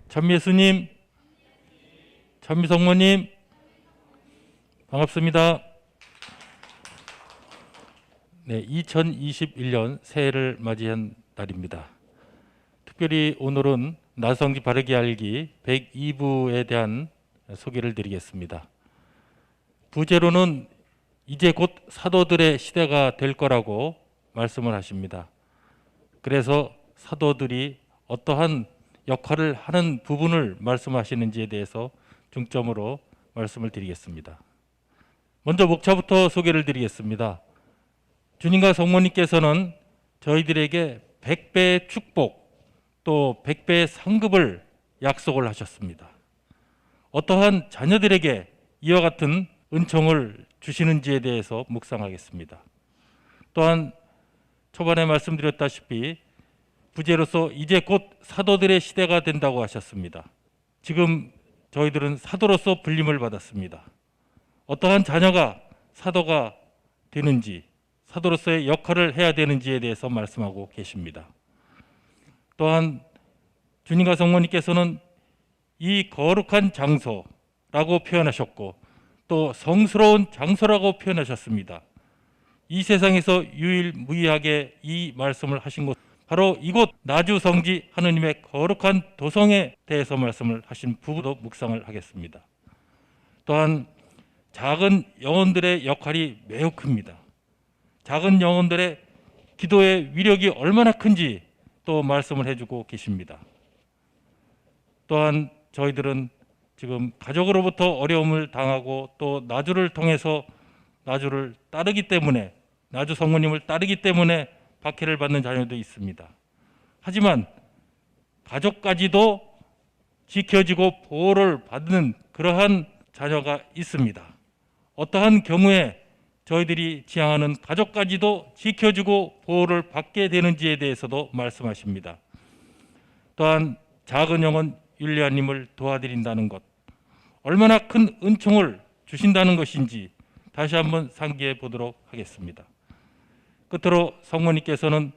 전미예수님, 전미성모님, 반갑습니다. 네, 2021년 새해를 맞이한 날입니다. 특별히 오늘은 나성지 바르게 알기 102부에 대한 소개를 드리겠습니다. 부제로는 이제 곧 사도들의 시대가 될 거라고 말씀을 하십니다. 그래서 사도들이 어떠한 역할을 하는 부분을 말씀하시는지에 대해서 중점으로 말씀을 드리겠습니다. 먼저 목차부터 소개를 드리겠습니다. 주님과 성모님께서는 저희들에게 100배의 축복 또 100배의 상급을 약속을 하셨습니다. 어떠한 자녀들에게 이와 같은 은총을 주시는지에 대해서 묵상하겠습니다. 또한 초반에 말씀드렸다시피 부제로서 이제 곧 사도들의 시대가 된다고 하셨습니다. 지금 저희들은 사도로서 불림을 받았습니다. 어떠한 자녀가 사도가 되는지, 사도로서의 역할을 해야 되는지에 대해서 말씀하고 계십니다. 또한 주님과 성모님께서는 이 거룩한 장소라고 표현하셨고 또 성스러운 장소라고 표현하셨습니다. 이 세상에서 유일무이하게 이 말씀을 하신 곳 바로 이곳 나주성지 하느님의 거룩한 도성에 대해서 말씀을 하신 부분도 묵상을 하겠습니다. 또한 작은 영혼들의 역할이 매우 큽니다. 작은 영혼들의 기도의 위력이 얼마나 큰지 또 말씀을 해주고 계십니다. 또한 저희들은 지금 가족으로부터 어려움을 당하고 또 나주를 통해서 나주를 따르기 때문에 나주 성모님을 따르기 때문에 박해를 받는 자녀도 있습니다. 하지만 가족까지도 지켜지고 보호를 받는 그러한 자녀가 있습니다. 어떠한 경우에 저희들이 지향하는 가족까지도 지켜주고 보호를 받게 되는지에 대해서도 말씀하십니다. 또한 작은 영혼 율리아님을 도와드린다는 것, 얼마나 큰 은총을 주신다는 것인지 다시 한번 상기해 보도록 하겠습니다. 끝으로 성모님께서는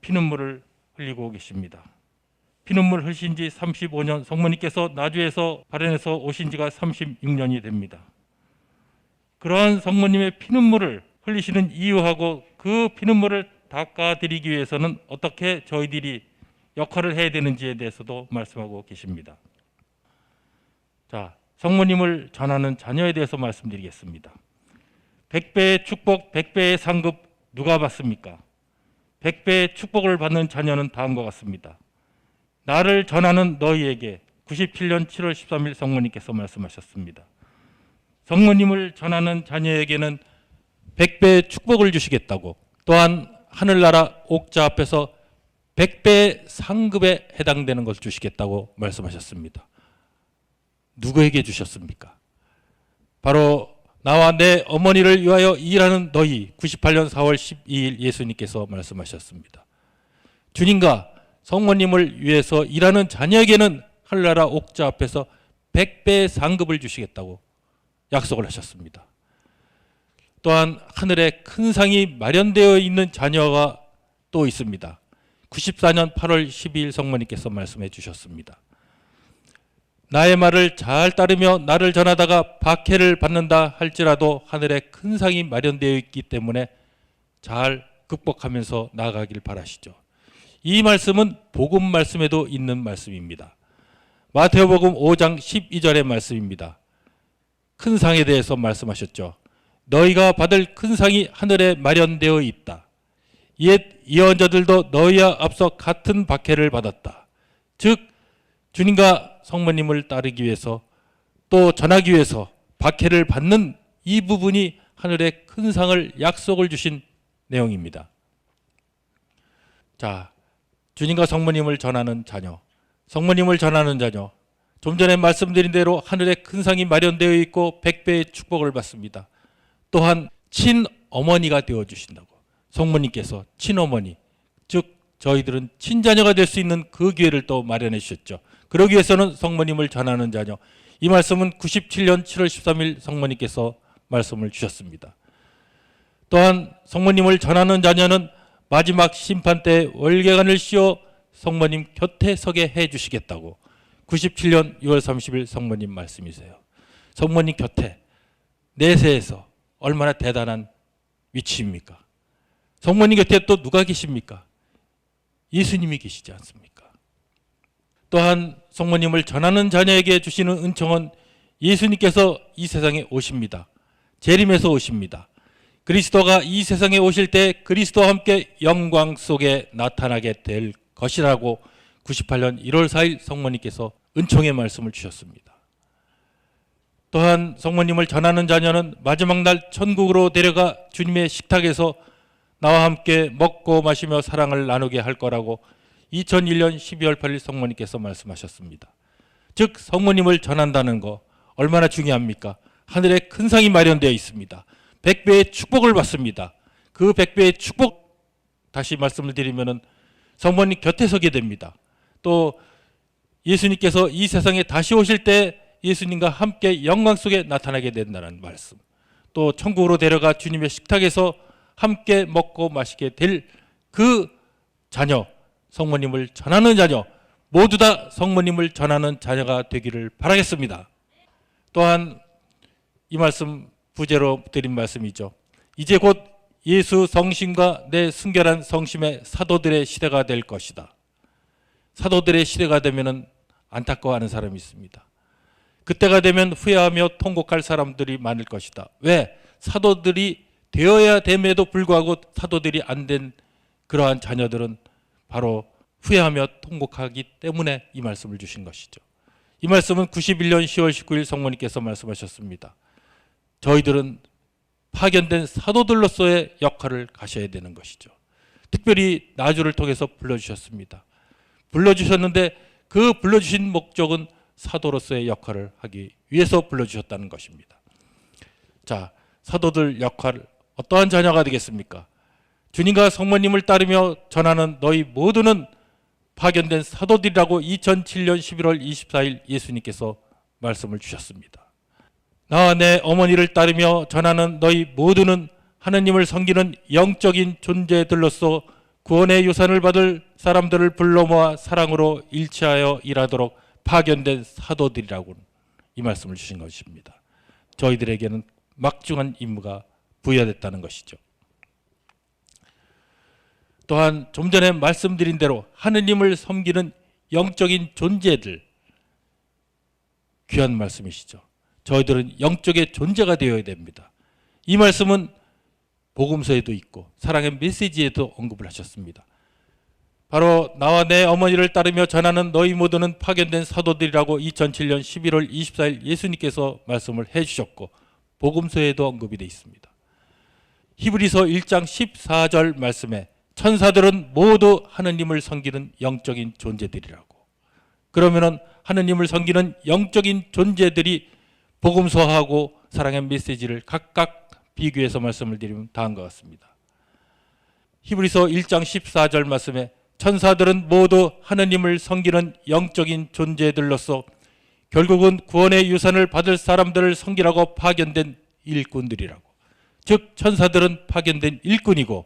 피눈물을 흘리고 계십니다. 피눈물 흘리신 지 35년, 성모님께서 나주에서 발현해서 오신 지가 36년이 됩니다. 그러한 성모님의 피눈물을 흘리시는 이유하고 그 피눈물을 닦아드리기 위해서는 어떻게 저희들이 역할을 해야 되는지에 대해서도 말씀하고 계십니다. 자, 성모님을 전하는 자녀에 대해서 말씀드리겠습니다. 100배의 축복, 100배의 상급 누가 받습니까? 100배의 축복을 받는 자녀는 다음과 같습니다. 나를 전하는 너희에게 97년 7월 13일 성모님께서 말씀하셨습니다. 성모님을 전하는 자녀에게는 100배의 축복을 주시겠다고, 또한 하늘나라 옥자 앞에서 100배의 상급에 해당되는 것을 주시겠다고 말씀하셨습니다. 누구에게 주셨습니까? 바로 나와 내 어머니를 위하여 일하는 너희, 98년 4월 12일 예수님께서 말씀하셨습니다. 주님과 성모님을 위해서 일하는 자녀에게는 하늘나라 옥자 앞에서 100배의 상급을 주시겠다고 약속을 하셨습니다. 또한 하늘에 큰 상이 마련되어 있는 자녀가 또 있습니다. 94년 8월 12일 성모님께서 말씀해 주셨습니다. 나의 말을 잘 따르며 나를 전하다가 박해를 받는다 할지라도 하늘에 큰 상이 마련되어 있기 때문에 잘 극복하면서 나아가길 바라시죠. 이 말씀은 복음 말씀에도 있는 말씀입니다. 마태복음 5장 12절의 말씀입니다. 큰 상에 대해서 말씀하셨죠. 너희가 받을 큰 상이 하늘에 마련되어 있다. 옛 예언자들도 너희와 앞서 같은 박해를 받았다. 즉 주님과 성모님을 따르기 위해서 또 전하기 위해서 박해를 받는 이 부분이 하늘의 큰 상을 약속을 주신 내용입니다. 자, 주님과 성모님을 전하는 자녀, 성모님을 전하는 자녀, 좀 전에 말씀드린 대로 하늘에 큰 상이 마련되어 있고 100배의 축복을 받습니다. 또한 친어머니가 되어주신다고, 성모님께서 친어머니, 즉 저희들은 친자녀가 될 수 있는 그 기회를 또 마련해 주셨죠. 그러기 위해서는 성모님을 전하는 자녀, 이 말씀은 97년 7월 13일 성모님께서 말씀을 주셨습니다. 또한 성모님을 전하는 자녀는 마지막 심판 때 월계관을 씌워 성모님 곁에 서게 해주시겠다고 97년 6월 30일 성모님 말씀이세요. 성모님 곁에 내세에서 얼마나 대단한 위치입니까? 성모님 곁에 또 누가 계십니까? 예수님이 계시지 않습니까? 또한 성모님을 전하는 자녀에게 주시는 은총은 예수님께서 이 세상에 오십니다. 재림에서 오십니다. 그리스도가 이 세상에 오실 때 그리스도와 함께 영광 속에 나타나게 될 것이라고 98년 1월 4일 성모님께서 은총의 말씀을 주셨습니다. 또한 성모님을 전하는 자녀는 마지막 날 천국으로 데려가 주님의 식탁에서 나와 함께 먹고 마시며 사랑을 나누게 할 거라고 2001년 12월 8일 성모님께서 말씀하셨습니다. 즉 성모님을 전한다는 거 얼마나 중요합니까? 하늘에 큰 상이 마련되어 있습니다. 100배의 축복을 받습니다. 그 100배의 축복, 다시 말씀을 드리면은 성모님 곁에 서게 됩니다. 또 예수님께서 이 세상에 다시 오실 때 예수님과 함께 영광 속에 나타나게 된다는 말씀, 또 천국으로 데려가 주님의 식탁에서 함께 먹고 마시게 될 그 자녀, 성모님을 전하는 자녀, 모두 다 성모님을 전하는 자녀가 되기를 바라겠습니다. 또한 이 말씀 부제로 드린 말씀이죠. 이제 곧 예수 성심과 내 순결한 성심의 사도들의 시대가 될 것이다. 사도들의 시대가 되면 안타까워하는 사람이 있습니다. 그때가 되면 후회하며 통곡할 사람들이 많을 것이다. 왜? 사도들이 되어야 됨에도 불구하고 사도들이 안 된 그러한 자녀들은 바로 후회하며 통곡하기 때문에 이 말씀을 주신 것이죠. 이 말씀은 91년 10월 19일 성모님께서 말씀하셨습니다. 저희들은 파견된 사도들로서의 역할을 가셔야 되는 것이죠. 특별히 나주를 통해서 불러주셨습니다. 불러주셨는데 그 불러주신 목적은 사도로서의 역할을 하기 위해서 불러주셨다는 것입니다. 자, 사도들 역할, 어떠한 자녀가 되겠습니까? 주님과 성모님을 따르며 전하는 너희 모두는 파견된 사도들이라고 2007년 11월 24일 예수님께서 말씀을 주셨습니다. 나와 내 어머니를 따르며 전하는 너희 모두는 하느님을 섬기는 영적인 존재들로서 구원의 유산을 받을 사람들을 불러 모아 사랑으로 일치하여 일하도록 파견된 사도들이라고 이 말씀을 주신 것입니다. 저희들에게는 막중한 임무가 부여됐다는 것이죠. 또한 좀 전에 말씀드린 대로 하느님을 섬기는 영적인 존재들, 귀한 말씀이시죠. 저희들은 영적의 존재가 되어야 됩니다. 이 말씀은 복음서에도 있고 사랑의 메시지에도 언급을 하셨습니다. 바로 나와 내 어머니를 따르며 전하는 너희 모두는 파견된 사도들이라고 2007년 11월 24일 예수님께서 말씀을 해주셨고 복음서에도 언급이 되어 있습니다. 히브리서 1장 14절 말씀에 천사들은 모두 하느님을 섬기는 영적인 존재들이라고. 그러면은 하느님을 섬기는 영적인 존재들이 복음서하고 사랑의 메시지를 각각 비교해서 말씀을 드리면 다음과 같습니다. 히브리서 1장 14절 말씀에 천사들은 모두 하느님을 섬기는 영적인 존재들로서 결국은 구원의 유산을 받을 사람들을 섬기라고 파견된 일꾼들이라고. 즉 천사들은 파견된 일꾼이고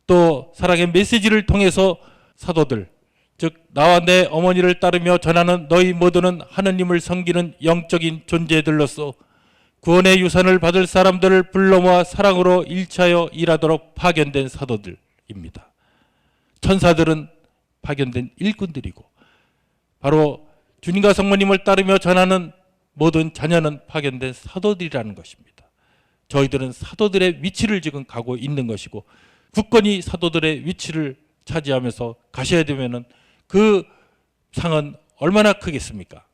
또 사랑의 메시지를 통해서 사도들, 즉 나와 내 어머니를 따르며 전하는 너희 모두는 하느님을 섬기는 영적인 존재들로서 구원의 유산을 받을 사람들을 불러 모아 사랑으로 일치하여 일하도록 파견된 사도들입니다. 천사들은 파견된 일꾼들이고 바로 주님과 성모님을 따르며 전하는 모든 자녀는 파견된 사도들이라는 것입니다. 저희들은 사도들의 위치를 지금 가고 있는 것이고 굳건히 사도들의 위치를 차지하면서 가셔야 되면은 그 상은 얼마나 크겠습니까?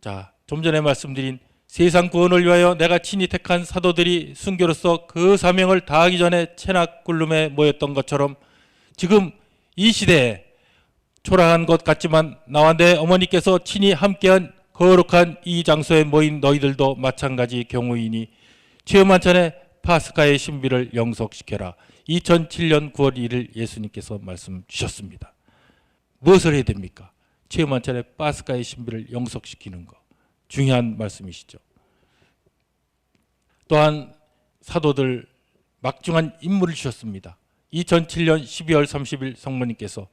자, 좀 전에 말씀드린 세상 구원을 위하여 내가 친히 택한 사도들이 순교로서 그 사명을 다하기 전에 체납 굴름에 모였던 것처럼 지금 이 시대에 초라한 것 같지만 나와 내 어머니께서 친히 함께한 거룩한 이 장소에 모인 너희들도 마찬가지 경우이니 최후만찬에 파스카의 신비를 영속시켜라. 2007년 9월 1일 예수님께서 말씀 주셨습니다. 무엇을 해야 됩니까? 최후만찬에 파스카의 신비를 영속시키는 것. 중요한 말씀이시죠. 또한 사도들 막중한 임무를 주셨습니다. 2007년 12월 30일 성모님께서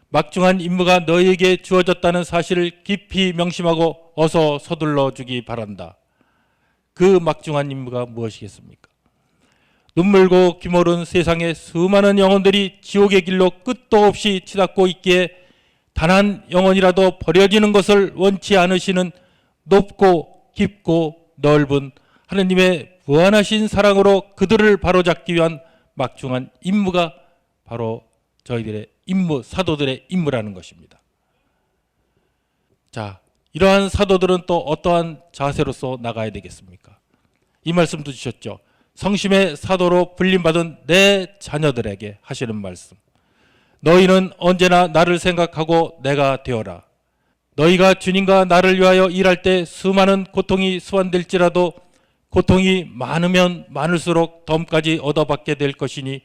막중한 임무가 너희에게 주어졌다는 사실을 깊이 명심하고 어서 서둘러 주기 바란다. 그 막중한 임무가 무엇이겠습니까? 눈물고 귀모른 세상의 수많은 영혼들이 지옥의 길로 끝도 없이 치닫고 있기에 단 한 영혼이라도 버려지는 것을 원치 않으시는 높고 깊고 넓은 하느님의 무한하신 사랑으로 그들을 바로잡기 위한 막중한 임무가 바로 저희들의 임무, 사도들의 임무라는 것입니다. 자, 이러한 사도들은 또 어떠한 자세로서 나가야 되겠습니까? 이 말씀도 주셨죠. 성심의 사도로 불림받은 내 자녀들에게 하시는 말씀. 너희는 언제나 나를 생각하고 내가 되어라. 너희가 주님과 나를 위하여 일할 때 수많은 고통이 수반될지라도 고통이 많으면 많을수록 덤까지 얻어받게 될 것이니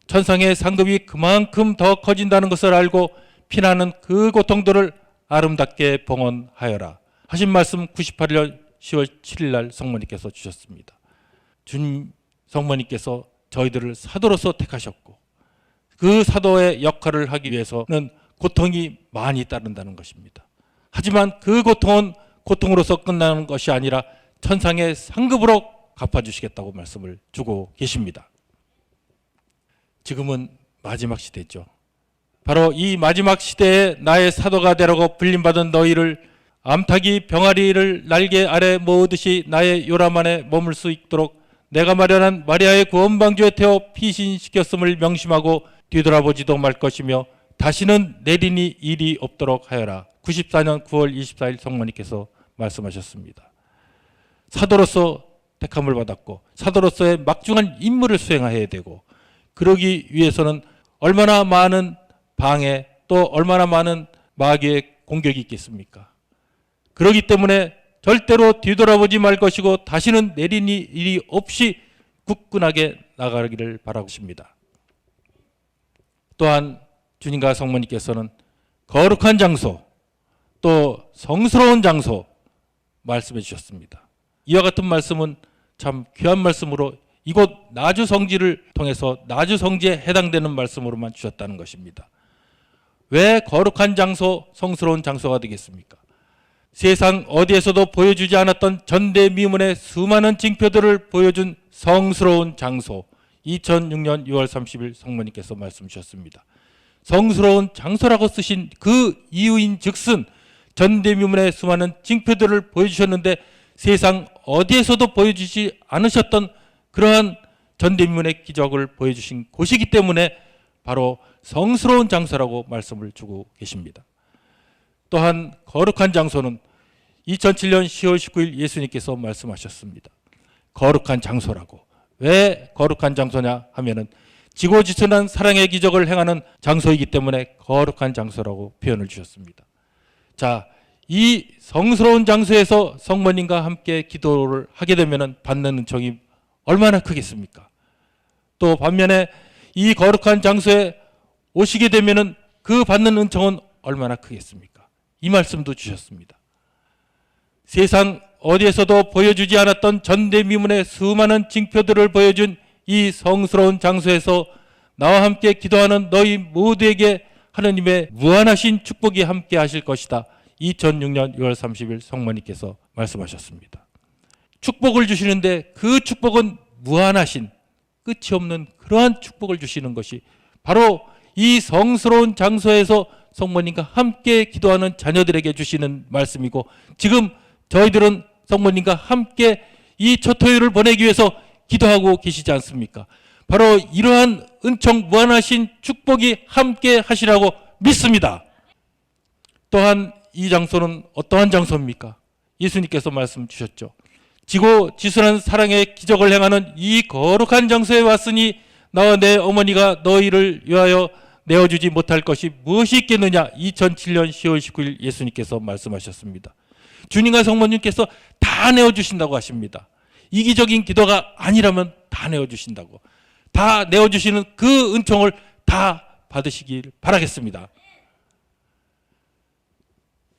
천상의 상급이 그만큼 더 커진다는 것을 알고 피나는 그 고통들을 아름답게 봉헌하여라. 하신 말씀 98년 10월 7일 날 성모님께서 주셨습니다. 주님 성모님께서 저희들을 사도로서 택하셨고 그 사도의 역할을 하기 위해서는 고통이 많이 따른다는 것입니다. 하지만 그 고통은 고통으로서 끝나는 것이 아니라 천상의 상급으로 갚아주시겠다고 말씀을 주고 계십니다. 지금은 마지막 시대죠. 바로 이 마지막 시대에 나의 사도가 되라고 불림받은 너희를 암탉이 병아리를 날개 아래 모으듯이 나의 요람 안에 머물 수 있도록 내가 마련한 마리아의 구원방주에 태워 피신시켰음을 명심하고 뒤돌아보지도 말 것이며 다시는 내리니 일이 없도록 하여라. 94년 9월 24일 성모님께서 말씀하셨습니다. 사도로서 택함을 받았고 사도로서의 막중한 임무를 수행해야 되고 그러기 위해서는 얼마나 많은 방해 또 얼마나 많은 마귀의 공격이 있겠습니까? 그렇기 때문에 절대로 뒤돌아보지 말 것이고 다시는 내리니 일이 없이 굳건하게 나가기를 바라고 싶습니다. 또한 주님과 성모님께서는 거룩한 장소 또 성스러운 장소 말씀해 주셨습니다. 이와 같은 말씀은 참 귀한 말씀으로 이곳 나주성지를 통해서 나주성지에 해당되는 말씀으로만 주셨다는 것입니다. 왜 거룩한 장소, 성스러운 장소가 되겠습니까? 세상 어디에서도 보여주지 않았던 전대미문의 수많은 징표들을 보여준 성스러운 장소, 2006년 6월 30일 성모님께서 말씀 주셨습니다. 성스러운 장소라고 쓰신 그 이유인 즉슨 전대미문의 수많은 징표들을 보여주셨는데 세상 어디에서도 보여주지 않으셨던 그러한 전대미문의 기적을 보여주신 곳이기 때문에 바로 성스러운 장소라고 말씀을 주고 계십니다. 또한 거룩한 장소는 2007년 10월 19일 예수님께서 말씀하셨습니다. 거룩한 장소라고. 왜 거룩한 장소냐 하면은 지고지순한 사랑의 기적을 행하는 장소이기 때문에 거룩한 장소라고 표현을 주셨습니다. 자, 이 성스러운 장소에서 성모님과 함께 기도를 하게 되면 받는 은총이 얼마나 크겠습니까? 또 반면에 이 거룩한 장소에 오시게 되면 그 받는 은총은 얼마나 크겠습니까? 이 말씀도 주셨습니다. 세상 어디에서도 보여주지 않았던 전대미문의 수많은 징표들을 보여준 이 성스러운 장소에서 나와 함께 기도하는 너희 모두에게 하느님의 무한하신 축복이 함께 하실 것이다. 2006년 6월 30일 성모님께서 말씀하셨습니다. 축복을 주시는데 그 축복은 무한하신 끝이 없는 그러한 축복을 주시는 것이 바로 이 성스러운 장소에서 성모님과 함께 기도하는 자녀들에게 주시는 말씀이고 지금 저희들은 성모님과 함께 이 첫 토요일을 보내기 위해서 기도하고 계시지 않습니까? 바로 이러한 은총 무한하신 축복이 함께 하시라고 믿습니다. 또한 이 장소는 어떠한 장소입니까? 예수님께서 말씀 주셨죠. 지고지순한 사랑의 기적을 행하는 이 거룩한 장소에 왔으니 나와 내 어머니가 너희를 위하여 내어주지 못할 것이 무엇이 있겠느냐. 2007년 10월 19일 예수님께서 말씀하셨습니다. 주님과 성모님께서 다 내어주신다고 하십니다. 이기적인 기도가 아니라면 다 내어주신다고. 다 내어주시는 그 은총을 다 받으시길 바라겠습니다.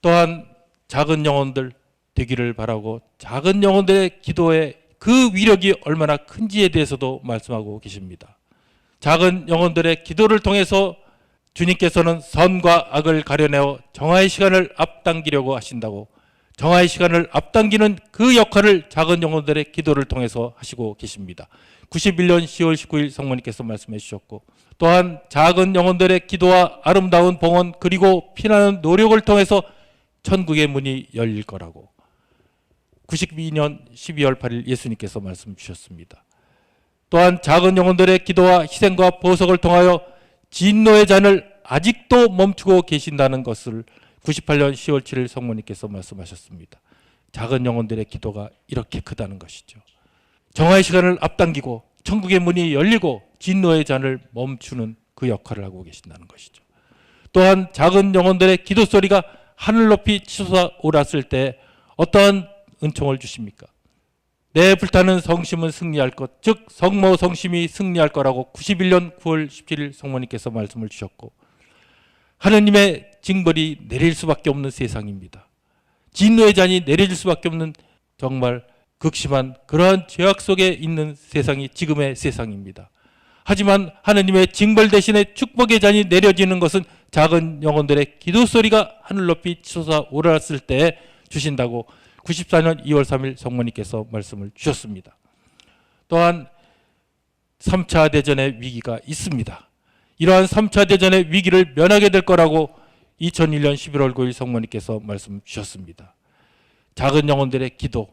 또한 작은 영혼들 되기를 바라고 작은 영혼들의 기도에 그 위력이 얼마나 큰지에 대해서도 말씀하고 계십니다. 작은 영혼들의 기도를 통해서 주님께서는 선과 악을 가려내어 정화의 시간을 앞당기려고 하신다고, 정화의 시간을 앞당기는 그 역할을 작은 영혼들의 기도를 통해서 하시고 계십니다. 91년 10월 19일 성모님께서 말씀해 주셨고, 또한 작은 영혼들의 기도와 아름다운 봉헌 그리고 피나는 노력을 통해서 천국의 문이 열릴 거라고 92년 12월 8일 예수님께서 말씀 주셨습니다. 또한 작은 영혼들의 기도와 희생과 보석을 통하여 진노의 잔을 아직도 멈추고 계신다는 것을 98년 10월 7일 성모님께서 말씀하셨습니다. 작은 영혼들의 기도가 이렇게 크다는 것이죠. 정화의 시간을 앞당기고 천국의 문이 열리고 진노의 잔을 멈추는 그 역할을 하고 계신다는 것이죠. 또한 작은 영혼들의 기도 소리가 하늘 높이 치솟아 올랐을 때 어떠한 은총을 주십니까? 내 불타는 성심은 승리할 것, 즉 성모 성심이 승리할 거라고 91년 9월 17일 성모님께서 말씀을 주셨고, 하느님의 징벌이 내릴 수밖에 없는 세상입니다. 진노의 잔이 내려질 수밖에 없는 정말 극심한 그러한 죄악 속에 있는 세상이 지금의 세상입니다. 하지만 하느님의 징벌 대신에 축복의 잔이 내려지는 것은 작은 영혼들의 기도 소리가 하늘 높이 치솟아 올랐을 때 주신다고 94년 2월 3일 성모님께서 말씀을 주셨습니다. 또한 3차 대전의 위기가 있습니다. 이러한 3차 대전의 위기를 면하게 될 거라고 2001년 11월 9일 성모님께서 말씀 주셨습니다. 작은 영혼들의 기도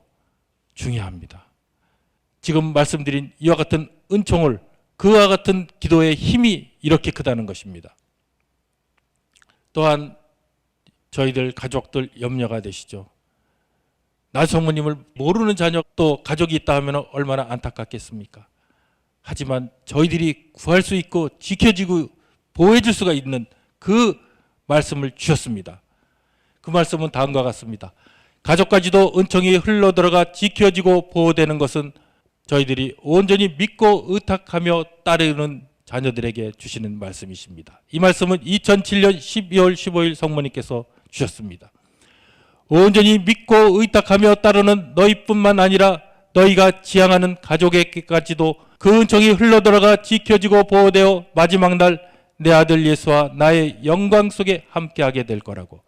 중요합니다. 지금 말씀드린 이와 같은 은총을, 그와 같은 기도의 힘이 이렇게 크다는 것입니다. 또한 저희들 가족들 염려가 되시죠. 나 성모님을 모르는 자녀 또 가족이 있다 하면 얼마나 안타깝겠습니까? 하지만 저희들이 구할 수 있고 지켜지고 보호해 줄 수가 있는 그 말씀을 주셨습니다. 그 말씀은 다음과 같습니다. 가족까지도 은총이 흘러들어가 지켜지고 보호되는 것은 저희들이 온전히 믿고 의탁하며 따르는 자녀들에게 주시는 말씀이십니다. 이 말씀은 2007년 12월 15일 성모님께서 주셨습니다. 온전히 믿고 의탁하며 따르는 너희뿐만 아니라 너희가 지향하는 가족에게까지도 그 은총이 흘러들어가 지켜지고 보호되어 마지막 날 내 아들 예수와 나의 영광 속에 함께하게 될 거라고.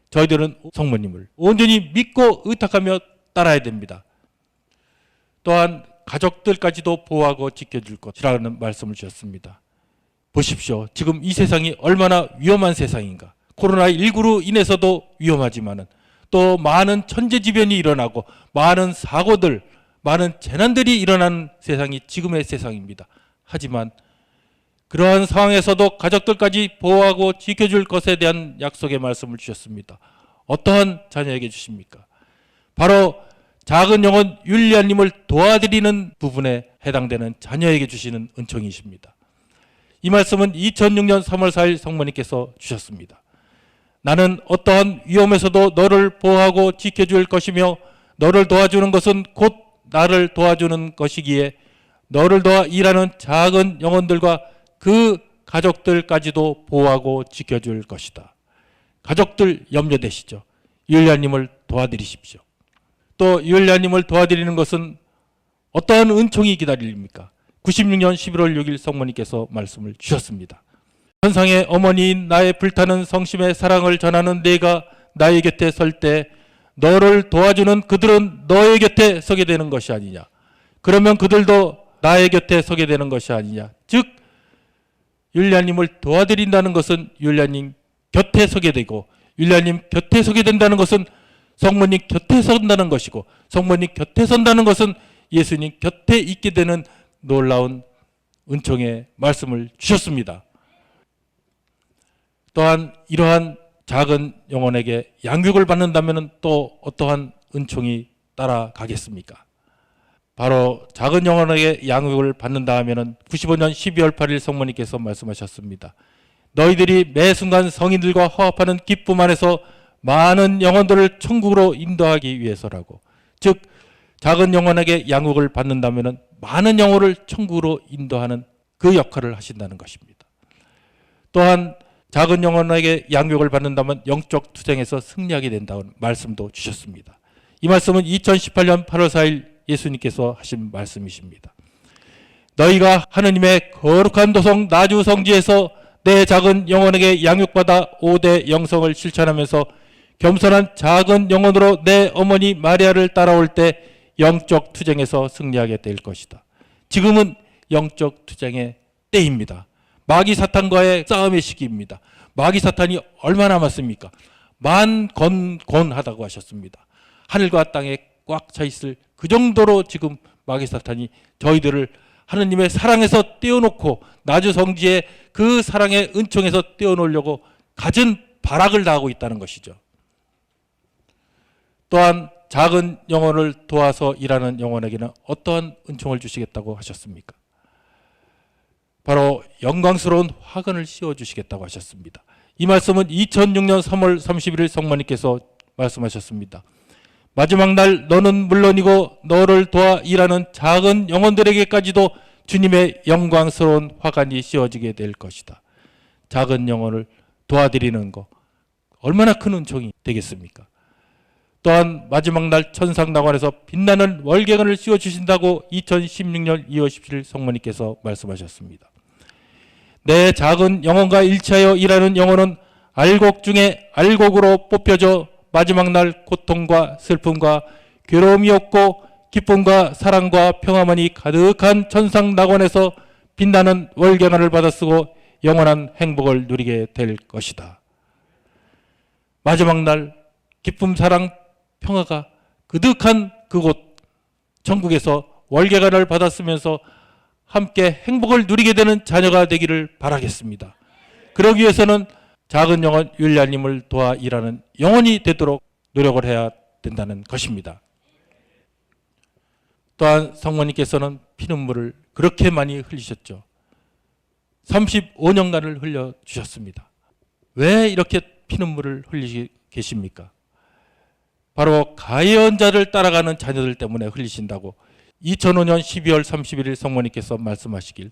저희들은 성모님을 온전히 믿고 의탁하며 따라야 됩니다. 또한 가족들까지도 보호하고 지켜줄 것이라는 말씀을 주셨습니다. 보십시오. 지금 이 세상이 얼마나 위험한 세상인가. 코로나19로 인해서도 위험하지만은 또 많은 천재지변이 일어나고 많은 사고들, 많은 재난들이 일어나는 세상이 지금의 세상입니다. 하지만 그러한 상황에서도 가족들까지 보호하고 지켜줄 것에 대한 약속의 말씀을 주셨습니다. 어떠한 자녀에게 주십니까? 바로 작은 영혼 율리아님을 도와드리는 부분에 해당되는 자녀에게 주시는 은총이십니다. 이 말씀은 2006년 3월 4일 성모님께서 주셨습니다. 나는 어떠한 위험에서도 너를 보호하고 지켜줄 것이며 너를 도와주는 것은 곧 나를 도와주는 것이기에 너를 도와 일하는 작은 영혼들과 그 가족들까지도 보호하고 지켜줄 것이다. 가족들 염려되시죠? 율리아님을 도와드리십시오. 또 율리아님을 도와드리는 것은 어떠한 은총이 기다립니까? 96년 11월 6일 성모님께서 말씀을 주셨습니다. 천상의 어머니인 나의 불타는 성심의 사랑을 전하는 내가 나의 곁에 설 때 너를 도와주는 그들은 너의 곁에 서게 되는 것이 아니냐. 그러면 그들도 나의 곁에 서게 되는 것이 아니냐. 즉 율리아님을 도와드린다는 것은 율리아님 곁에 서게 되고, 율리아님 곁에 서게 된다는 것은 성모님 곁에 선다는 것이고, 성모님 곁에 선다는 것은 예수님 곁에 있게 되는 놀라운 은총의 말씀을 주셨습니다. 또한 이러한 작은 영혼에게 양육을 받는다면 또 어떠한 은총이 따라가겠습니까? 바로 작은 영혼에게 양육을 받는다 하면 95년 12월 8일 성모님께서 말씀하셨습니다. 너희들이 매 순간 성인들과 화합하는 기쁨 안에서 많은 영혼들을 천국으로 인도하기 위해서라고. 즉 작은 영혼에게 양육을 받는다면 많은 영혼을 천국으로 인도하는 그 역할을 하신다는 것입니다. 또한 작은 영혼에게 양육을 받는다면 영적 투쟁에서 승리하게 된다는 말씀도 주셨습니다. 이 말씀은 2018년 8월 4일 예수님께서 하신 말씀이십니다. 너희가 하느님의 거룩한 도성 나주 성지에서 내 작은 영혼에게 양육받아 5대 영성을 실천하면서 겸손한 작은 영혼으로 내 어머니 마리아를 따라올 때 영적 투쟁에서 승리하게 될 것이다. 지금은 영적 투쟁의 때입니다. 마귀 사탄과의 싸움의 시기입니다. 마귀 사탄이 얼마나 많습니까? 만건곤하다고 하셨습니다. 하늘과 땅에 꽉 차 있을 그 정도로 지금 마귀 사탄이 저희들을 하느님의 사랑에서 떼어놓고 나주 성지의 그 사랑의 은총에서 떼어놓으려고 갖은 발악을 다하고 있다는 것이죠. 또한 작은 영혼을 도와서 일하는 영혼에게는 어떠한 은총을 주시겠다고 하셨습니까? 바로 영광스러운 화관을 씌워주시겠다고 하셨습니다. 이 말씀은 2006년 3월 31일 성모님께서 말씀하셨습니다. 마지막 날 너는 물론이고 너를 도와 일하는 작은 영혼들에게까지도 주님의 영광스러운 화관이 씌워지게 될 것이다. 작은 영혼을 도와드리는 것 얼마나 큰 은총이 되겠습니까? 또한 마지막 날 천상낙원에서 빛나는 월계관을 씌워주신다고 2016년 2월 17일 성모님께서 말씀하셨습니다. 내 작은 영혼과 일치하여 일하는 영혼은 알곡 중에 알곡으로 뽑혀져 마지막 날 고통과 슬픔과 괴로움이 없고 기쁨과 사랑과 평화만이 가득한 천상낙원에서 빛나는 월계관을 받아쓰고 영원한 행복을 누리게 될 것이다. 마지막 날 기쁨, 사랑, 평화가 그득한 그곳 천국에서 월계관을 받았으면서 함께 행복을 누리게 되는 자녀가 되기를 바라겠습니다. 그러기 위해서는 작은 영혼 율리아님을 도와 일하는 영혼이 되도록 노력을 해야 된다는 것입니다. 또한 성모님께서는 피눈물을 그렇게 많이 흘리셨죠. 35년간을 흘려주셨습니다. 왜 이렇게 피눈물을 흘리시 계십니까? 바로 가해연자를 따라가는 자녀들 때문에 흘리신다고 2005년 12월 31일 성모님께서 말씀하시길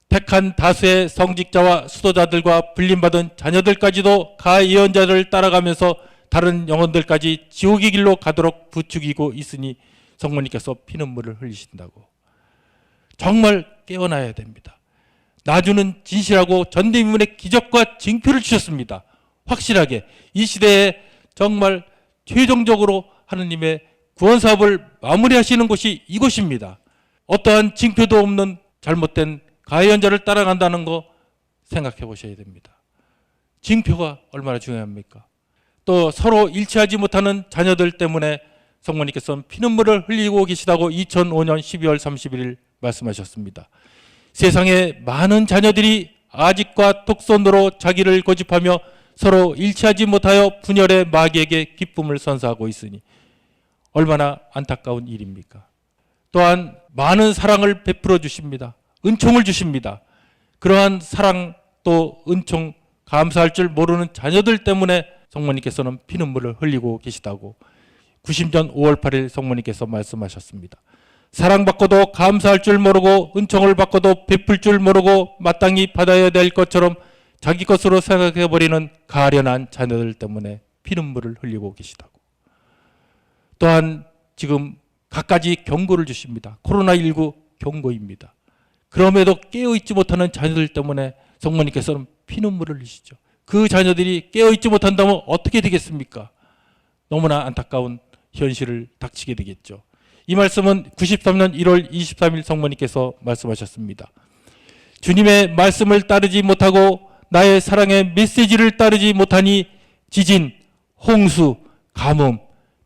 택한 다수의 성직자와 수도자들과 불림받은 자녀들까지도 가해연자를 따라가면서 다른 영혼들까지 지옥의 길로 가도록 부추기고 있으니 성모님께서 피눈물을 흘리신다고. 정말 깨어나야 됩니다. 나주는 진실하고 전대미문의 기적과 징표를 주셨습니다. 확실하게 이 시대에 정말 최종적으로 하느님의 구원사업을 마무리하시는 곳이 이곳입니다. 어떠한 징표도 없는 잘못된 가해연자를 따라간다는 거 생각해 보셔야 됩니다. 징표가 얼마나 중요합니까? 또 서로 일치하지 못하는 자녀들 때문에 성모님께서는 피눈물을 흘리고 계시다고 2005년 12월 31일 말씀하셨습니다. 세상에 많은 자녀들이 아직과 독선으로 자기를 고집하며 서로 일치하지 못하여 분열의 마귀에게 기쁨을 선사하고 있으니 얼마나 안타까운 일입니까? 또한 많은 사랑을 베풀어 주십니다. 은총을 주십니다. 그러한 사랑 또 은총 감사할 줄 모르는 자녀들 때문에 성모님께서는 피눈물을 흘리고 계시다고 90년 5월 8일 성모님께서 말씀하셨습니다. 사랑받고도 감사할 줄 모르고 은총을 받고도 베풀 줄 모르고 마땅히 받아야 될 것처럼 자기 것으로 생각해버리는 가련한 자녀들 때문에 피눈물을 흘리고 계시다고. 또한 지금 갖가지 경고를 주십니다. 코로나19 경고입니다. 그럼에도 깨어있지 못하는 자녀들 때문에 성모님께서는 피눈물을 흘리시죠. 그 자녀들이 깨어있지 못한다면 어떻게 되겠습니까? 너무나 안타까운 현실을 닥치게 되겠죠. 이 말씀은 93년 1월 23일 성모님께서 말씀하셨습니다. 주님의 말씀을 따르지 못하고 나의 사랑의 메시지를 따르지 못하니 지진, 홍수, 가뭄,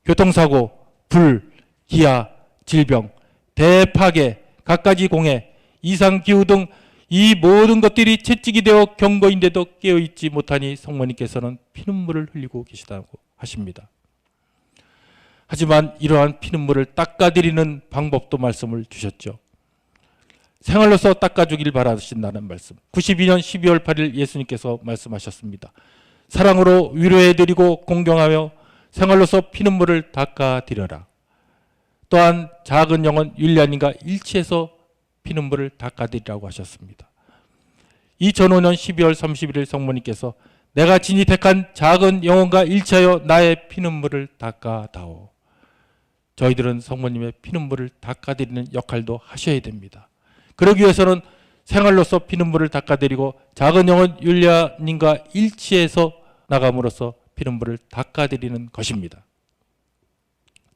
교통사고, 불, 기아, 질병, 대파괴, 갖가지 공해, 이상기후 등 이 모든 것들이 채찍이 되어 경고인데도 깨어있지 못하니 성모님께서는 피눈물을 흘리고 계시다고 하십니다. 하지만 이러한 피눈물을 닦아드리는 방법도 말씀을 주셨죠. 생활로서 닦아주길 바라신다는 말씀. 92년 12월 8일 예수님께서 말씀하셨습니다. 사랑으로 위로해드리고 공경하며 생활로서 피눈물을 닦아드려라. 또한 작은 영혼 율리아님과 일치해서 피눈물을 닦아드리라고 하셨습니다. 2005년 12월 31일 성모님께서 내가 진히 택한 작은 영혼과 일치하여 나의 피눈물을 닦아다오. 저희들은 성모님의 피눈물을 닦아드리는 역할도 하셔야 됩니다. 그러기 위해서는 생활로서 피눈물을 닦아드리고 작은 영혼 율리아님과 일치해서 나감으로써 피눈물을 닦아드리는 것입니다.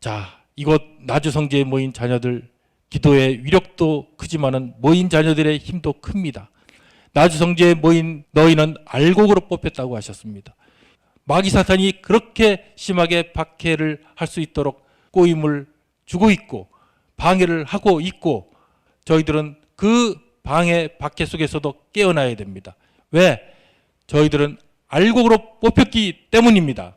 자, 이곳 나주성지에 모인 자녀들, 기도의 위력도 크지만은 모인 자녀들의 힘도 큽니다. 나주성지에 모인 너희는 알곡으로 뽑혔다고 하셨습니다. 마귀 사탄이 그렇게 심하게 박해를 할 수 있도록 꼬임을 주고 있고 방해를 하고 있고, 저희들은 그 방해 박해 속에서도 깨어나야 됩니다. 왜? 저희들은 알곡으로 뽑혔기 때문입니다.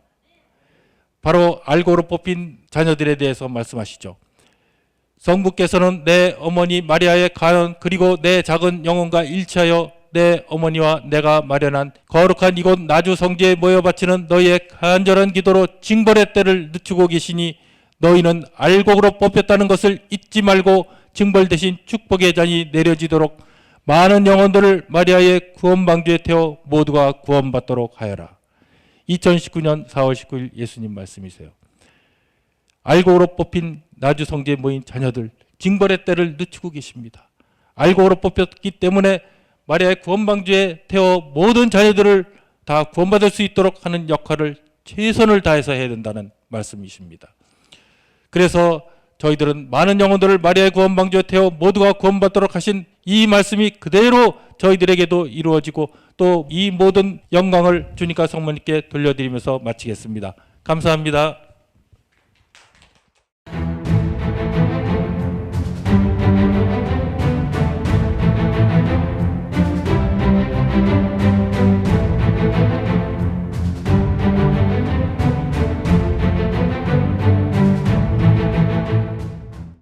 바로 알곡으로 뽑힌 자녀들에 대해서 말씀하시죠. 성부께서는 내 어머니 마리아의 가연 그리고 내 작은 영혼과 일치하여 내 어머니와 내가 마련한 거룩한 이곳 나주 성지에 모여 바치는 너희의 간절한 기도로 징벌의 때를 늦추고 계시니 너희는 알곡으로 뽑혔다는 것을 잊지 말고 징벌 대신 축복의 잔이 내려지도록 많은 영혼들을 마리아의 구원 방주에 태워 모두가 구원받도록 하여라. 2019년 4월 19일 예수님 말씀이세요. 알곡으로 뽑힌 나주 성지에 모인 자녀들, 징벌의 때를 늦추고 계십니다. 알곡으로 뽑혔기 때문에 마리아의 구원 방주에 태워 모든 자녀들을 다 구원받을 수 있도록 하는 역할을 최선을 다해서 해야 된다는 말씀이십니다. 그래서 저희들은 많은 영혼들을 마리아의 구원 방주에 태워 모두가 구원받도록 하신 이 말씀이 그대로 저희들에게도 이루어지고 또 이 모든 영광을 주님과 성모님께 돌려드리면서 마치겠습니다. 감사합니다.